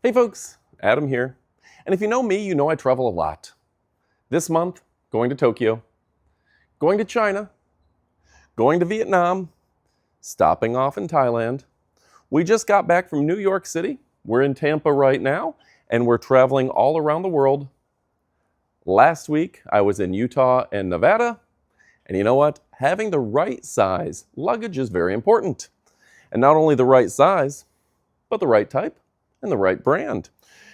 Hey folks, Adam here. And if you know me, you know I travel a lot. This month, going to Tokyo, going to China, going to Vietnam, stopping off in Thailand. We just got back from New York City. We're in Tampa right now, and we're traveling all around the world. Last week, I was in Utah and Nevada. And you know what? Having the right size luggage is very important. And not only the right size, but the right type and the right brand.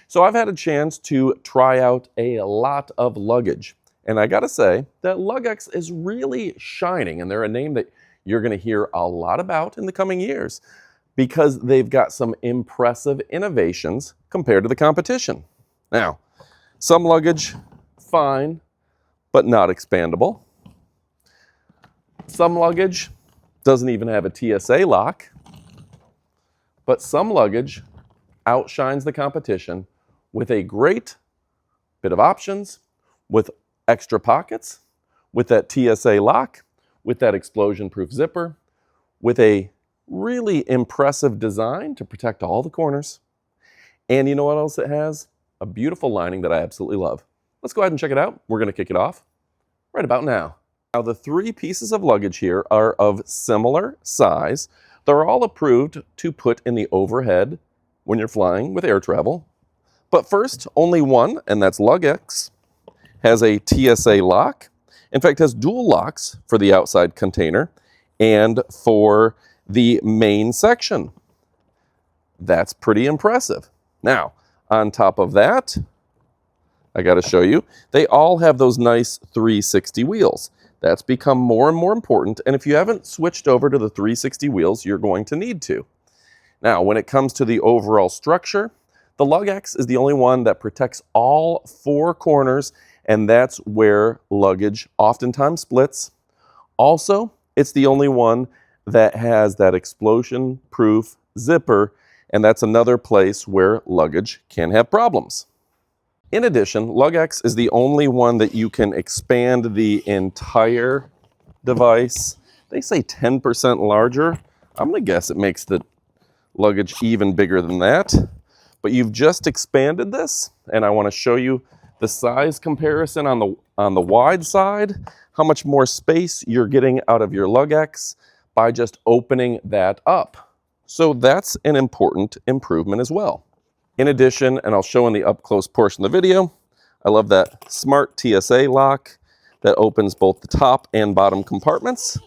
So I've had a chance to try out a lot of luggage. And I gotta say that Luggex is really shining, and they're a name that you're gonna hear a lot about in the coming years because they've got some impressive innovations compared to the competition. Now, some luggage, fine, but not expandable. Some luggage doesn't even have a TSA lock, but some luggage outshines the competition with a great bit of options, with extra pockets, with that TSA lock, with that explosion-proof zipper, with a really impressive design to protect all the corners. And you know what else it has? A beautiful lining that I absolutely love. Let's go ahead and check it out. We're going to kick it off right about now. Now, the three pieces of luggage here are of similar size. They're all approved to put in the overhead when you're flying with air travel. But first, only one, and that's Luggex, has a TSA lock. In fact, has dual locks for the outside container and for the main section. That's pretty impressive. Now, on top of that, I got to show you, they all have those nice 360 wheels. That's become more and more important, and if you haven't switched over to the 360 wheels, you're going to need to. Now, when it comes to the overall structure, the Luggex is the only one that protects all four corners, and that's where luggage oftentimes splits. Also, it's the only one that has that explosion-proof zipper, and that's another place where luggage can have problems. In addition, Luggex is the only one that you can expand the entire device. They say 10% larger. I'm going to guess it makes the luggage even bigger than that. But you've just expanded this, and I want to show you the size comparison on the wide side, how much more space you're getting out of your Luggex by just opening that up. So that's an important improvement as well. In addition, and I'll show in the up-close portion of the video, I love that smart TSA lock that opens both the top and bottom compartments.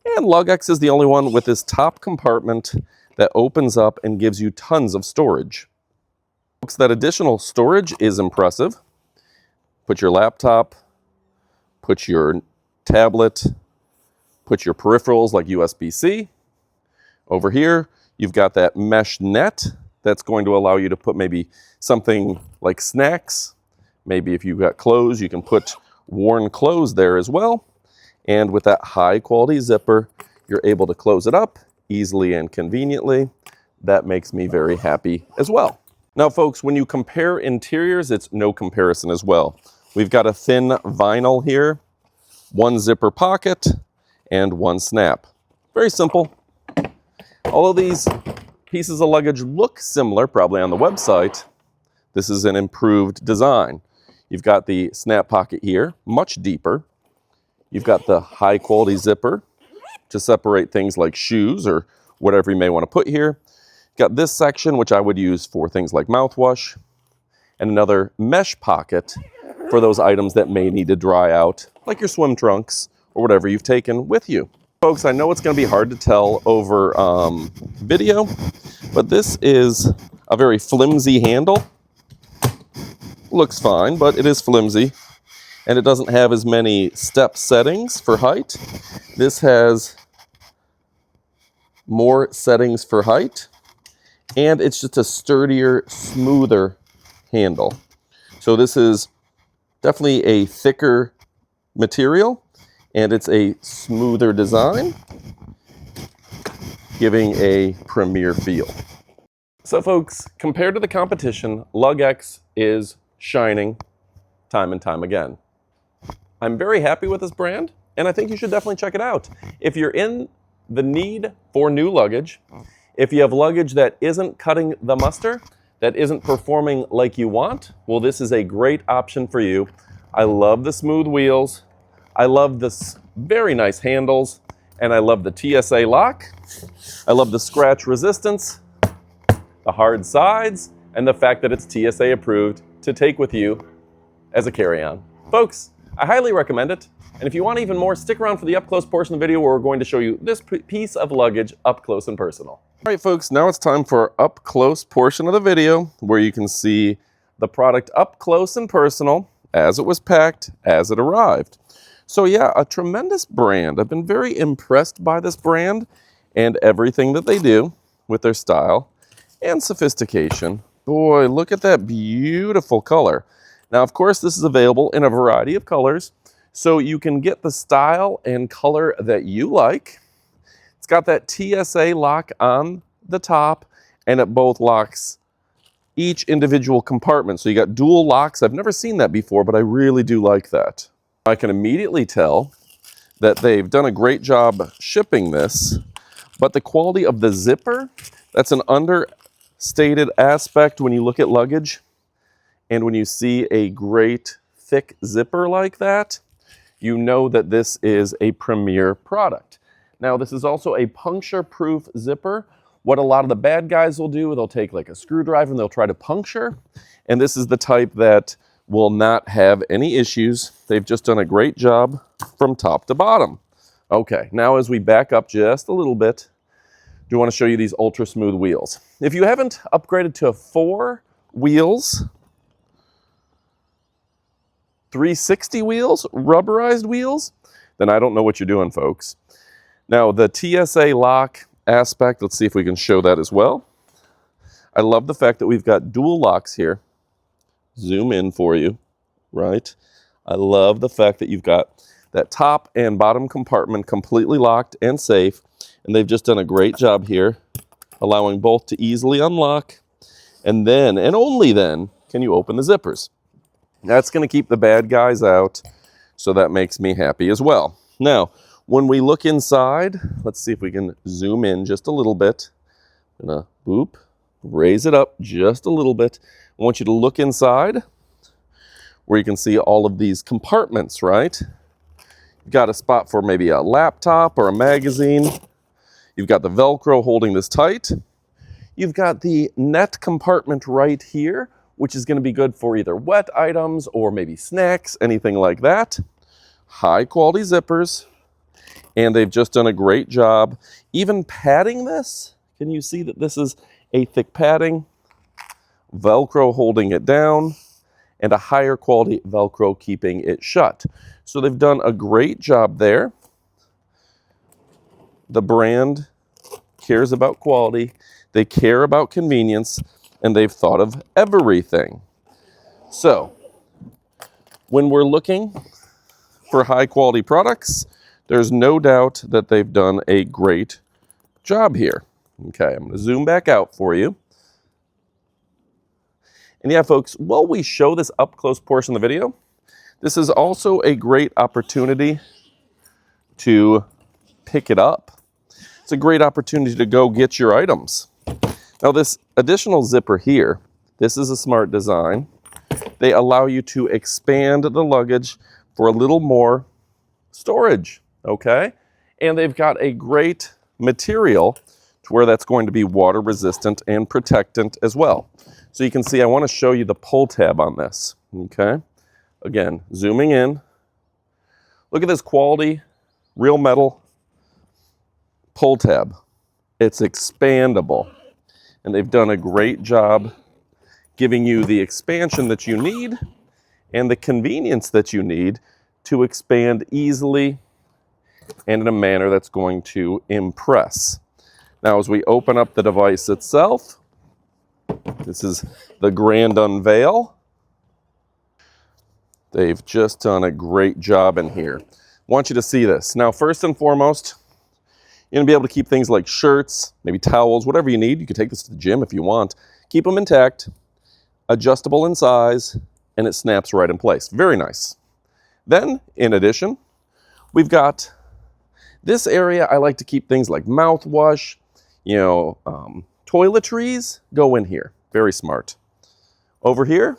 And Luggex is the only one with this top compartment that opens up and gives you tons of storage. Folks, that additional storage is impressive. Put your laptop, put your tablet, put your peripherals like USB-C. Over here, you've got that mesh net that's going to allow you to put maybe something like snacks. Maybe if you've got clothes, you can put worn clothes there as well. And with that high quality zipper, you're able to close it up easily and conveniently. That makes me very happy as well. Now folks, when you compare interiors, it's no comparison as well. We've got a thin vinyl here, one zipper pocket, and one snap. Very simple. All of these pieces of luggage look similar, probably on the website. This is an improved design. You've got the snap pocket here, much deeper. You've got the high quality zipper to separate things like shoes or whatever you may want to put here. Got this section, which I would use for things like mouthwash, and another mesh pocket for those items that may need to dry out, like your swim trunks or whatever you've taken with you. Folks, I know it's going to be hard to tell over video, but this is a very flimsy handle. Looks fine, but it is flimsy, and it doesn't have as many step settings for height. This has more settings for height, and it's just a sturdier, smoother handle. So this is definitely a thicker material, and it's a smoother design, giving a premier feel. So folks, compared to the competition, Luggex is shining time and time again. I'm very happy with this brand, and I think you should definitely check it out. If you're in the need for new luggage, if you have luggage that isn't cutting the mustard, that isn't performing like you want, well, this is a great option for you. I love the smooth wheels. I love the very nice handles, and I love the TSA lock. I love the scratch resistance, the hard sides, and the fact that it's TSA approved to take with you as a carry-on. Folks, I highly recommend it. And if you want even more, stick around for the up-close portion of the video where we're going to show you this piece of luggage up close and personal. All right, folks, now it's time for our up-close portion of the video where you can see the product up close and personal as it was packed, as it arrived. So yeah, a tremendous brand. I've been very impressed by this brand and everything that they do with their style and sophistication. Boy, look at that beautiful color. Now, of course, this is available in a variety of colors, so you can get the style and color that you like. It's got that TSA lock on the top, and it both locks each individual compartment. So you got dual locks. I've never seen that before, but I really do like that. I can immediately tell that they've done a great job shipping this, but the quality of the zipper, that's an understated aspect when you look at luggage. And when you see a great thick zipper like that, you know that this is a premier product. Now, this is also a puncture-proof zipper. What a lot of the bad guys will do, they'll take like a screwdriver and they'll try to puncture. And this is the type that will not have any issues. They've just done a great job from top to bottom. Okay, now as we back up just a little bit, I do want to show you these ultra smooth wheels. If you haven't upgraded to 4 wheels, 360 wheels, rubberized wheels, then I don't know what you're doing, folks. Now, the TSA lock aspect, let's see if we can show that as well. I love the fact that we've got dual locks here. Zoom in for you, right? I love the fact that you've got that top and bottom compartment completely locked and safe, and they've just done a great job here, allowing both to easily unlock, and then, and only then, can you open the zippers. That's going to keep the bad guys out, so that makes me happy as well. Now, when we look inside, let's see if we can zoom in just a little bit. I'm going to boop, raise it up just a little bit. I want you to look inside where you can see all of these compartments, right? You've got a spot for maybe a laptop or a magazine. You've got the Velcro holding this tight. You've got the net compartment right here, which is going to be good for either wet items or maybe snacks, anything like that. High quality zippers. And they've just done a great job even padding this. Can you see that this is a thick padding? Velcro holding it down, and a higher quality Velcro keeping it shut. So they've done a great job there. The brand cares about quality. They care about convenience, and they've thought of everything. So when we're looking for high quality products, there's no doubt that they've done a great job here. Okay, I'm going to zoom back out for you. And yeah, folks, while we show this up close portion of the video, this is also a great opportunity to pick it up. It's a great opportunity to go get your items. Now, this additional zipper here, this is a smart design. They allow you to expand the luggage for a little more storage, okay? And they've got a great material to where that's going to be water resistant and protectant as well. So you can see, I want to show you the pull tab on this, okay? Again, zooming in. Look at this quality, real metal pull tab. It's expandable. And they've done a great job giving you the expansion that you need and the convenience that you need to expand easily and in a manner that's going to impress. Now, as we open up the device itself, this is the grand unveil. They've just done a great job in here. I want you to see this. Now, first and foremost, you're going to be able to keep things like shirts, maybe towels, whatever you need. You can take this to the gym if you want. Keep them intact, adjustable in size, and it snaps right in place. Very nice. Then, in addition, we've got this area. I like to keep things like mouthwash, toiletries go in here. Very smart. Over here,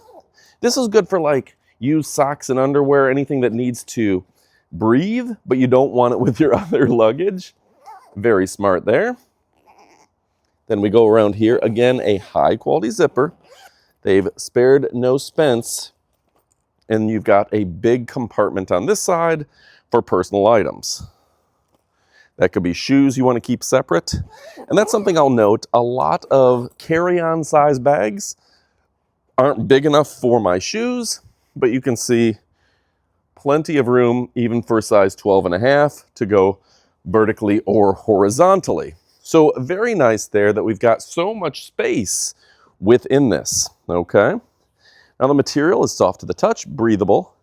this is good for like used socks and underwear, anything that needs to breathe, but you don't want it with your other luggage. Very smart there. Then we go around here, again, a high quality zipper. They've spared no expense, and you've got a big compartment on this side for personal items. That could be shoes you want to keep separate. And that's something I'll note, a lot of carry-on size bags aren't big enough for my shoes, but you can see plenty of room even for size 12.5 to go vertically or horizontally. So very nice there that we've got so much space within this, okay? Now the material is soft to the touch, breathable,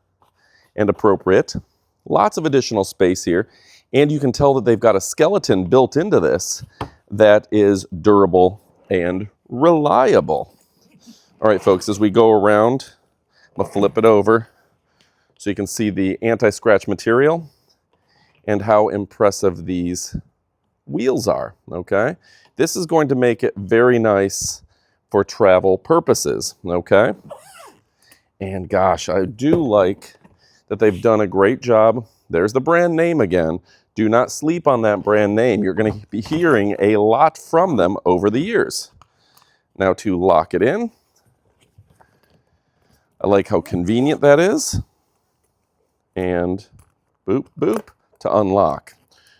and appropriate. Lots of additional space here, and you can tell that they've got a skeleton built into this that is durable and reliable. All right, folks, as we go around, I'm gonna flip it over so you can see the anti-scratch material and how impressive these wheels are, okay? This is going to make it very nice for travel purposes, okay? And gosh, I do like that they've done a great job. There's the brand name again. Do not sleep on that brand name. You're going to be hearing a lot from them over the years. Now to lock it in, I like how convenient that is. And boop, boop, to unlock.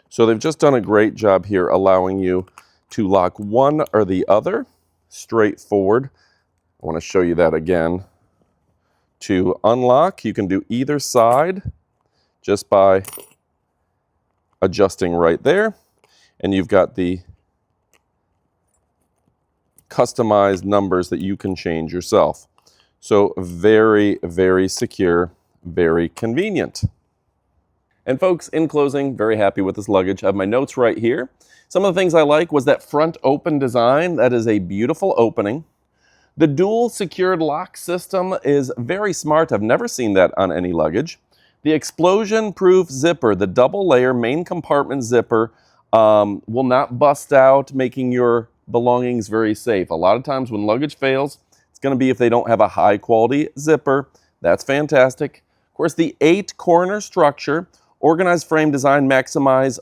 So they've just done a great job here allowing you to lock one or the other. Straightforward. I want to show you that again. To unlock, you can do either side just by adjusting right there. And you've got the customized numbers that you can change yourself. So very, very secure, very convenient. And folks, in closing, very happy with this luggage. I have my notes right here. Some of the things I like was that front open design. That is a beautiful opening. The dual secured lock system is very smart. I've never seen that on any luggage. The explosion-proof zipper, the double layer main compartment zipper, will not bust out, making your belongings very safe. A lot of times when luggage fails, it's going to be if they don't have a high quality zipper. That's fantastic. Of course, the 8-corner structure, organized frame design, maximize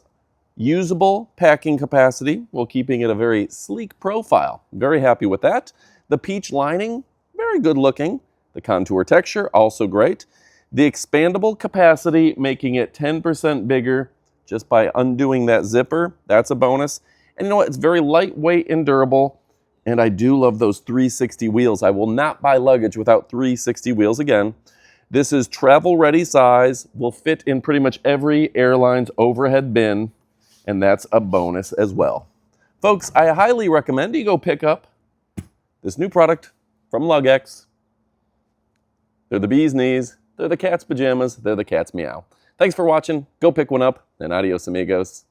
usable packing capacity while keeping it a very sleek profile. Very happy with that. The peach lining, very good looking. The contour texture, also great. The expandable capacity, making it 10% bigger just by undoing that zipper. That's a bonus. And you know what? It's very lightweight and durable. And I do love those 360 wheels. I will not buy luggage without 360 wheels again. This is travel ready size, will fit in pretty much every airline's overhead bin. And that's a bonus as well. Folks, I highly recommend you go pick up this new product from Luggex. They're the bee's knees, they're the cat's pajamas, they're the cat's meow. Thanks for watching. Go pick one up, and adios amigos.